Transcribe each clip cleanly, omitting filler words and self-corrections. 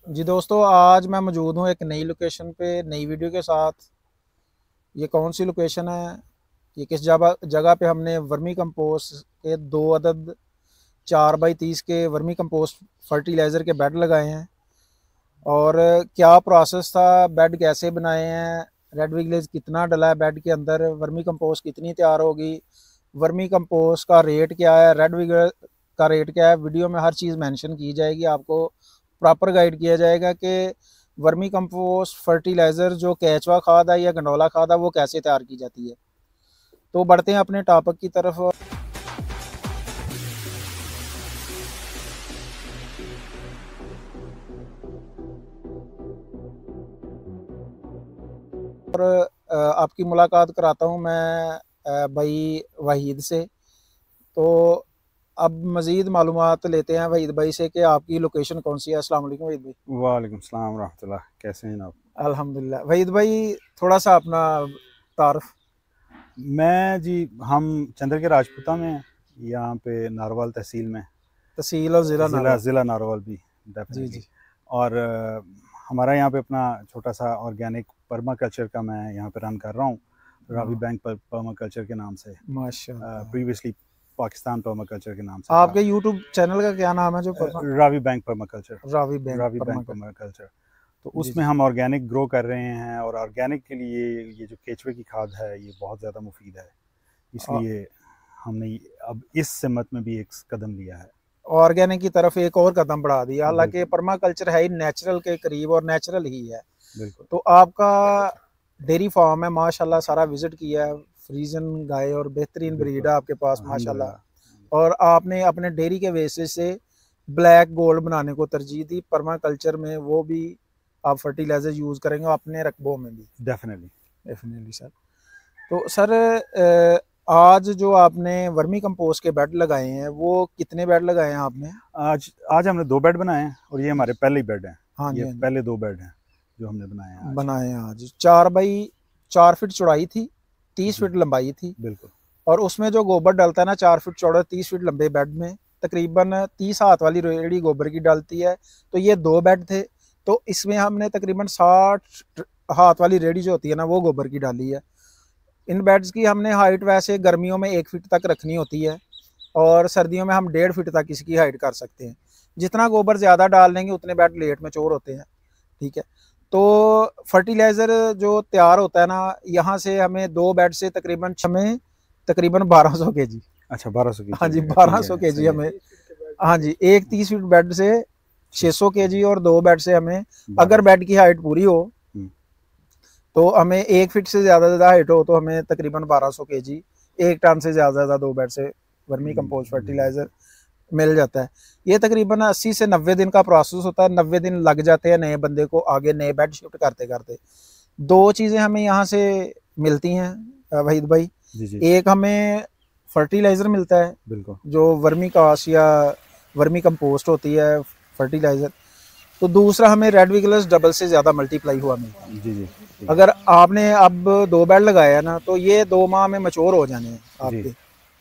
जी दोस्तों, आज मैं मौजूद हूँ एक नई लोकेशन पे नई वीडियो के साथ। ये कौन सी लोकेशन है, ये किस जगह जगह पे हमने वर्मी कंपोस्ट के 2 अदद 4x30 के वर्मी कंपोस्ट फर्टिलाइज़र के बेड लगाए हैं। और क्या प्रोसेस था, बेड कैसे बनाए हैं, रेड विगलेज कितना डला है बेड के अंदर, वर्मी कंपोस्ट कितनी तैयार होगी, वर्मी कंपोस्ट का रेट क्या है, रेड विगलेज का रेट क्या है। वीडियो में हर चीज़ मेंशन की जाएगी, आपको प्रॉपर गाइड किया जाएगा कि वर्मी कंपोस्ट फर्टिलाइज़र जो केचुआ खाद है या गंडोला खाद है वो कैसे तैयार की जाती है। तो बढ़ते हैं अपने टॉपिक की तरफ। और आपकी मुलाकात कराता हूँ मैं भाई वहीद से। तो अब मज़ीद मालूमात लेते हैं वहीद भाई से कि आपकी लोकेशन कौन सी है। अस्सलाम वालेकुम वहीद भाई। वालेकुम सलाम रहमतुल्लाह। कैसे हैं आप? अल्हम्दुलिल्लाह। वहीद भाई, थोड़ा सा अपना तारफ। मैं जी, हम चंद्र के राजपूता में हैं, यहाँ पे नारवाल तहसील में। तहसील और ज़िला ज़िला नारवा। ज़िला नारवाल भी जी डेफिनेटली। जी। और हमारा यहाँ पे अपना छोटा सा ऑर्गेनिक पर्मा कल्चर का मैं यहाँ पे रन कर रहा हूँ, रावी हाँ, बैंक पर्मा कल्चर के नाम से। माशाल्लाह। प्रीवियसली पाकिस्तान पर्मा कल्चर के नाम से था। आपके यूट्यूब चैनल का क्या नाम है जो perma? Ravi bank permaculture. Ravi bank Ravi perma bank का। Permaculture. तो जी उसमें जी। हम ऑर्गेनिक ग्रो कर रहे हैं, और ऑर्गेनिक के लिए ये जो केचुए की खाद है ये बहुत ज़्यादा मुफीद है। इसलिए हमने अब इस सिमत में भी एक कदम लिया है। ऑर्गेनिक की तरफ एक और कदम बढ़ा दिया। हालांकि बिल्कुल। परमा कल्चर है ही नेचुरल के करीब और नेचुरल ही है। बिल्कुल। तो आपका डेयरी फार्म है माशाल्लाह, सारा विजिट किया है। फ्रीजन गाय और बेहतरीन ब्रीड बिल्कुल। है आपके पास अल्हम्दुलिल्लाह। माशाल्लाह। और आपने अपने डेयरी के बेसिस से ब्लैक गोल्ड बनाने को तरजीह दी। परमा कल्चर में वो भी आप फर्टिलाइजर यूज़ करेंगे अपने रकबों में भी। डेफिनेटली। Definitely sir. तो सर, आज जो आपने वर्मी कंपोस्ट के बेड लगाए हैं वो कितने बेड लगाए हैं आपने? आज आज हमने 2 बेड बनाए हैं, और ये हमारे पहले ही बेड हैं। हाँ जी ये हाँ जी। पहले 2 बेड हैं जो हमने बनाए हैं आज। बनाए हैं आज। 4x4 फीट चौड़ाई थी, 30 जी। फीट लंबाई थी। बिल्कुल। और उसमें जो गोबर डलता है ना, 4 फीट चौड़े 30 फीट लंबे बेड में तकरीबन 30 हाथ वाली रेडी गोबर की डलती है। तो ये 2 बेड थे। तो इसमें हमने तकरीबन 60 हाथ वाली रेडी जो होती है ना वो गोबर की डाली है। इन बेड्स की हमने हाइट वैसे गर्मियों में 1 फीट तक रखनी होती है, और सर्दियों में हम 1.5 फीट तक इसकी हाइट कर सकते हैं। जितना गोबर ज़्यादा डाल देंगे उतने बेड लेट में चोर होते हैं। ठीक है। तो फर्टिलाइज़र जो तैयार होता है ना, यहाँ से हमें 2 बेड से तकरीबन 1200 kg। अच्छा, 1200 की हाँ जी, चलेगा, ठीक बारह सौ है, के जी सही है। हमें। हाँ जी, एक 30 फीट बेड से 600 kg, और 2 बेड से हमें, अगर 1200। बेड की हाइट पूरी हो हम्म। तो हमें 1 फीट से ज़्यादा हाइट हो तो हमें तकरीबन 1200 kg, 1 टन से ज़्यादा 2 बेड से वर्मी कंपोस्ट फर्टिलाइज़र मिल जाता है। ये तकरीबन 80 से 90 दिन का प्रोसेस होता है। 90 दिन लग जाते हैं नए बंदे को आगे नए बेड शिफ्ट करते करते। 2 चीज़ें हमें यहाँ से मिलती हैं वहीद भाई। जी जी। एक हमें फर्टिलाइज़र मिलता है बिल्कुल। जो वर्मी कास्ट या वर्मी कंपोस्ट होती है फर्टिलाइज़र। तो दूसरा हमें रेड विगलर्स डबल से ज़्यादा मल्टीप्लाई हुआ मिलता है। जी जी। ठीक है। अगर आपने अब 2 बेड लगाया है ना तो ये 2 माह में मच्योर हो जाने हैं जी। आपके।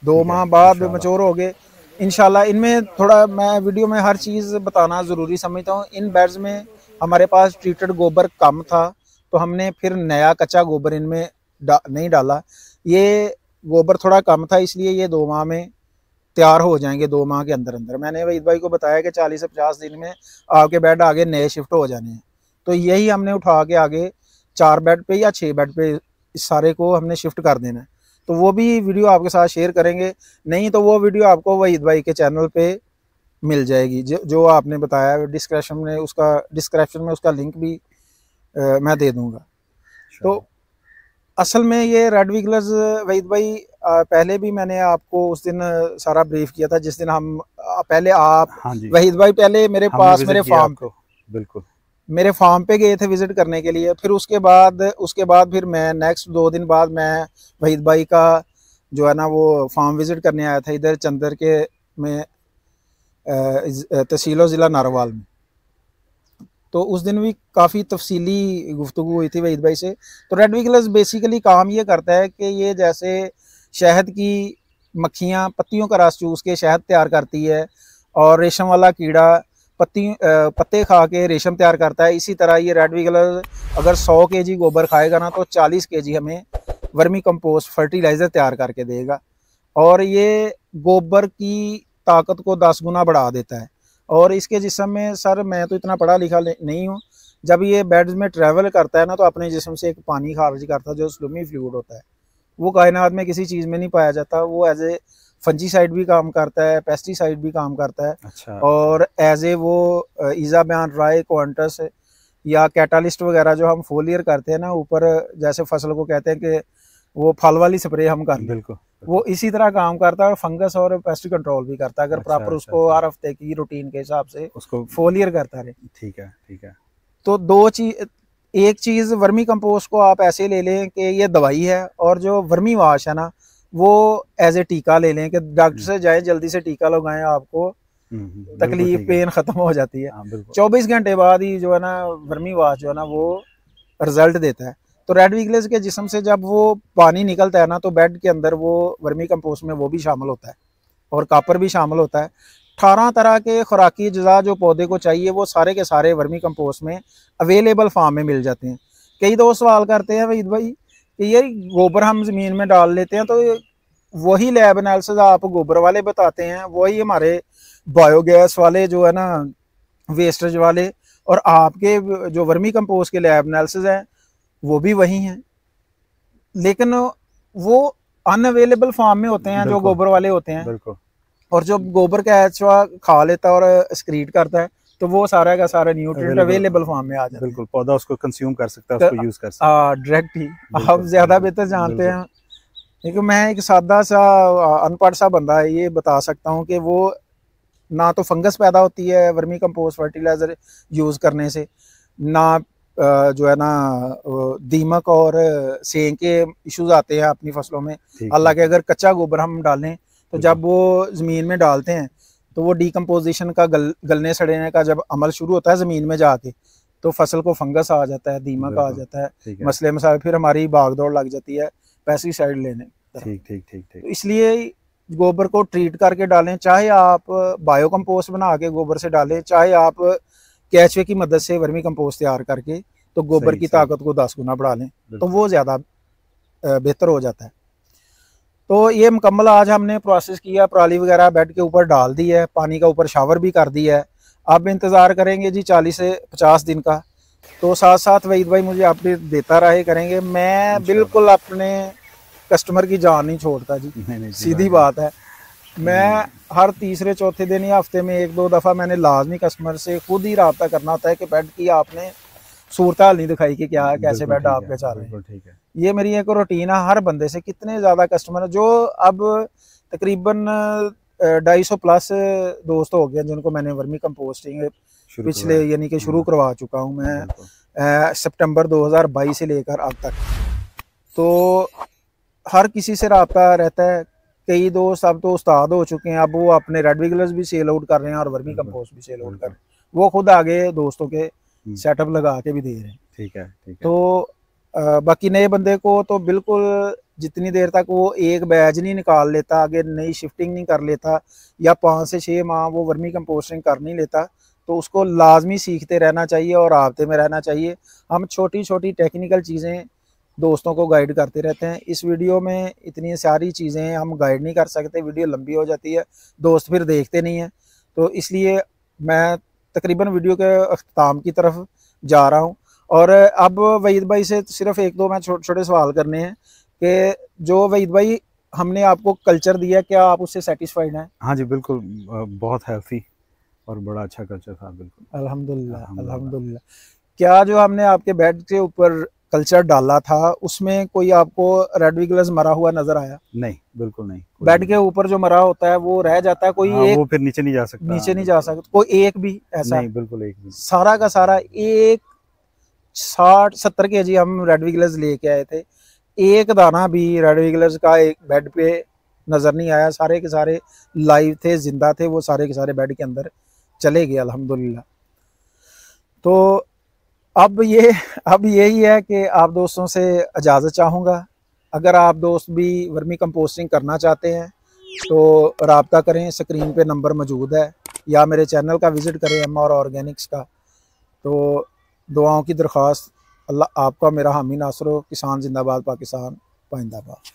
दो ठीक है, माह बाद इंशाल्लाह। मच्योर हो गए इंशाल्लाह। इनमें थोड़ा मैं वीडियो में हर चीज़ बताना ज़रूरी समझता हूँ। इन बेड्स में हमारे पास ट्रीटेड गोबर कम था, तो हमने फिर नया कच्चा गोबर इनमें नहीं डाला। ये गोबर थोड़ा कम था, इसलिए ये 2 माह में तैयार हो जाएंगे। 2 माह के अंदर अंदर मैंने वहीद भाई को बताया कि 40 से 50 दिन में आपके बेड आगे नए शिफ्ट हो जाने हैं। तो यही हमने उठा के आगे 4 बेड पे या 6 बेड पे इस सारे को हमने शिफ्ट कर देना है। तो वो भी वीडियो आपके साथ शेयर करेंगे। नहीं तो वो वीडियो आपको वहीद भाई के चैनल पे मिल जाएगी, जो आपने बताया। डिस्क्रिप्शन में उसका लिंक भी मैं दे दूंगा। तो इंशाल्लाह। असल में ये रेड विगलर्स वहीद भाई, पहले भी मैंने आपको उस दिन सारा ब्रीफ किया था जिस दिन हम पहले आप हाँ जी, वहीद भाई पहले मेरे हमने पास विजिट किया आपको। बिल्कुल। मेरे फार्म पे गए थे विजिट करने के लिए। फिर उसके बाद फिर मैं नेक्स्ट 2 दिन बाद मैं वहीद भाई का जो है ना वो फार्म विजिट करने आया था इधर चंदर के में, तहसील और ज़िला नारोवाल में। तो उस दिन भी काफ़ी तफसीली गुफ्तगू हुई थी वहीद भाई से। तो रेड विगलर्स बेसिकली काम ये करता है कि ये जैसे शहद की मक्खियाँ पत्तियों का रस चूस के शहद तैयार करती है, और रेशम वाला कीड़ा पत्ते खा के रेशम तैयार करता है, इसी तरह ये रेड विगलर अगर 100 केजी गोबर खाएगा ना तो 40 केजी हमें वर्मी कंपोस्ट फर्टिलाइज़र तैयार करके देगा। और ये गोबर की ताकत को 10 गुना बढ़ा देता है। और इसके जिस्म में, सर मैं तो इतना पढ़ा लिखा नहीं हूँ, जब ये बेड्स में ट्रैवल करता है ना तो अपने जिस्म से एक पानी खारिज करता है जो स्लूमी फ्लूइड होता है। वो कायनात में किसी चीज़ में नहीं पाया जाता। वो एज ए फंजीसाइड भी काम करता है, पेस्टिसाइड भी काम करता है। अच्छा। और एज ए वो इजाबियान, राय, क्वांटस या कैटालिस्ट वगैरह जो हम फोलियर करते हैं ना ऊपर, जैसे फसल को कहते हैं कि वो फल वाली स्प्रे हम कर, बिल्कुल वो इसी तरह काम करता है। और फंगस और पेस्ट कंट्रोल भी करता है अगर प्रॉपर उसको हर हफ्ते की रूटीन के हिसाब से उसको फोलियर करता रहे। ठीक है, ठीक है। तो दो चीज, एक चीज वर्मी कंपोस्ट को आप ऐसे ले लें कि ये दवाई है, और जो वर्मी वाश है ना वो एज ए टीका ले लें कि डॉक्टर से जाए जल्दी से टीका लगाएं, आपको तकलीफ पेन खत्म हो जाती है। 24 घंटे बाद ही जो है ना वर्मी वाश जो है ना वो रिजल्ट देता है। तो रेड विगलर्स के जिस्म से जब वो पानी निकलता है ना तो बेड के अंदर वो वर्मी कंपोस्ट में वो भी शामिल होता है और कापर भी शामिल होता है। 18 तरह के खुराकी अज्जा जो पौधे को चाहिए वो सारे के सारे वर्मी कंपोस्ट में अवेलेबल फार्म में मिल जाते हैं। कई दोस्त सवाल करते हैं वहीद भाई कि ये गोबर हम ज़मीन में डाल लेते हैं, तो वही लैब एनालिसिस आप गोबर वाले बताते हैं, वही हमारे बायोगैस वाले जो है ना वेस्टेज वाले, और आपके जो वर्मी कंपोस्ट के लैब एनालिसिस हैं वो भी वही हैं, लेकिन वो अनअवेलेबल फार्म में होते हैं जो गोबर वाले होते हैं। और जो गोबर का एचवा खा लेता है और एक्सक्रीट करता है तो वो सारा का सारा न्यूट्रिएंट अवेलेबल फार्म में आ जाता है। बिल्कुल, पौधा उसको कंज्यूम कर सकता है, उसको यूज कर सकता है डायरेक्ट ही। आप ज्यादा बेहतर जानते हैं, लेकिन मैं एक सादा सा अनपढ़ सा बंदा है ये बता सकता हूँ कि वो ना तो फंगस पैदा होती है वर्मी कंपोस्ट फर्टिलाइजर यूज करने से, ना जो है ना दीमक और सेंग के इश्यूज आते हैं अपनी फसलों में। हालांकि अगर कच्चा गोबर हम डालें तो जब वो जमीन में डालते हैं तो वो डिकम्पोजिशन का गलने सड़ने का जब अमल शुरू होता है ज़मीन में जाके, तो फसल को फंगस आ जाता है, दीमक आ जाता है, मसले मसाले, फिर हमारी भागदौड़ लग जाती है पेस्टिसाइड लेने। ठीक ठीक ठीक ठीक। तो इसलिए गोबर को ट्रीट करके डालें, चाहे आप बायो कंपोस्ट बना के गोबर से डालें, चाहे आप केचुए की मदद से वर्मी कंपोस्ट तैयार करके तो गोबर की ताकत को 10 गुना बढ़ा लें तो वो ज़्यादा बेहतर हो जाता है। तो ये मुकम्मल आज हमने प्रोसेस किया, पराली वगैरह बेड के ऊपर डाल दी है, पानी का ऊपर शावर भी कर दिया है। अब इंतज़ार करेंगे जी 40 से 50 दिन का। तो साथ साथ वहीद भाई मुझे अपडेट देता रहे करेंगे। मैं बिल्कुल अपने कस्टमर की जान नहीं छोड़ता जी, सीधी बात है। मैं हर तीसरे चौथे दिन या हफ्ते में 1-2 दफ़ा मैंने लाजमी कस्टमर से खुद ही रब्ता करना होता है कि बेड की आपने सूरत हाल नहीं दिखाई कि क्या कैसे बेड आपके चाह रहे हैं। ये मेरी एक रूटीन है हर बंदे से। कितने ज़्यादा कस्टमर जो अब तकरीबन 250 प्लस दोस्त हो गए जिनको मैंने वर्मी कंपोस्टिंग पिछले यानी कि शुरू करवा चुका हूँ मैं सितंबर 2022 से लेकर अब तक। तो हर किसी से रब्ता रहता है। कई दोस्त अब तो उस्ताद हो चुके हैं, अब वो अपने रेड विगलर्स भी सेल आउट कर रहे हैं और वर्मी कंपोस्ट भी सेल आउट कर रहे हैं। वो खुद आगे दोस्तों के सेटअप लगा के भी दे रहे हैं। ठीक है, ठीक है। तो बाकी नए बंदे को तो बिल्कुल जितनी देर तक वो एक बैच नहीं निकाल लेता, आगे नई शिफ्टिंग नहीं कर लेता या 5 से 6 माह वो वर्मी कंपोस्टिंग कर नहीं लेता, तो उसको लाजमी सीखते रहना चाहिए और राब्ते में रहना चाहिए। हम छोटी छोटी टेक्निकल चीज़ें दोस्तों को गाइड करते रहते हैं। इस वीडियो में इतनी सारी चीज़ें हम गाइड नहीं कर सकते, वीडियो लंबी हो जाती है, दोस्त फिर देखते नहीं हैं। तो इसलिए मैं तकरीबन वीडियो के अख्ताम की तरफ जा रहा हूँ। और अब वहीद भाई से सिर्फ 1-2 मैं छोटे सवाल करने हैं कि जो वहीद भाई हमने आपको कल्चर दिया, क्या आप उससे सेटिस्फाइड हैं? हाँ जी बिल्कुल, बहुत हेल्थी और बड़ा अच्छा कल्चर था। बिल्कुल अल्हम्दुलिल्लाह अल्हम्दुलिल्लाह। क्या जो हमने आपके बेड के ऊपर कल्चर डाला था उसमें कोई आपको रेड विगलर्स मरा हुआ नजर आया? नहीं, बिल्कुल नहीं। बेड के ऊपर जो मरा होता है वो रह जाता है, कोई एक वो फिर नीचे नहीं जा सकता, नीचे नहीं जा सकता कोई एक भी ऐसा नहीं? बिल्कुल एक भी। सारा का सारा एक 60-70 केजी हम रेड विगलर्स लेके आए थे, एक दाना भी रेड विगलर्स का एक बेड पे नजर नहीं आया। सारे के सारे लाइव थे, जिंदा थे, वो सारे के सारे बेड के अंदर चले गए अल्हम्दुलिल्लाह। तो अब यही है कि आप दोस्तों से इजाज़त चाहूँगा। अगर आप दोस्त भी वर्मी कंपोस्टिंग करना चाहते हैं तो रब्ता करें, स्क्रीन पे नंबर मौजूद है। या मेरे चैनल का विज़िट करें एमआर ऑर्गेनिक्स का। तो दुआओं की दरख्वास्त, अल्लाह आपका मेरा हामी नासर हो। किसान जिंदाबाद, पाकिस्तान पाइंदाबाद।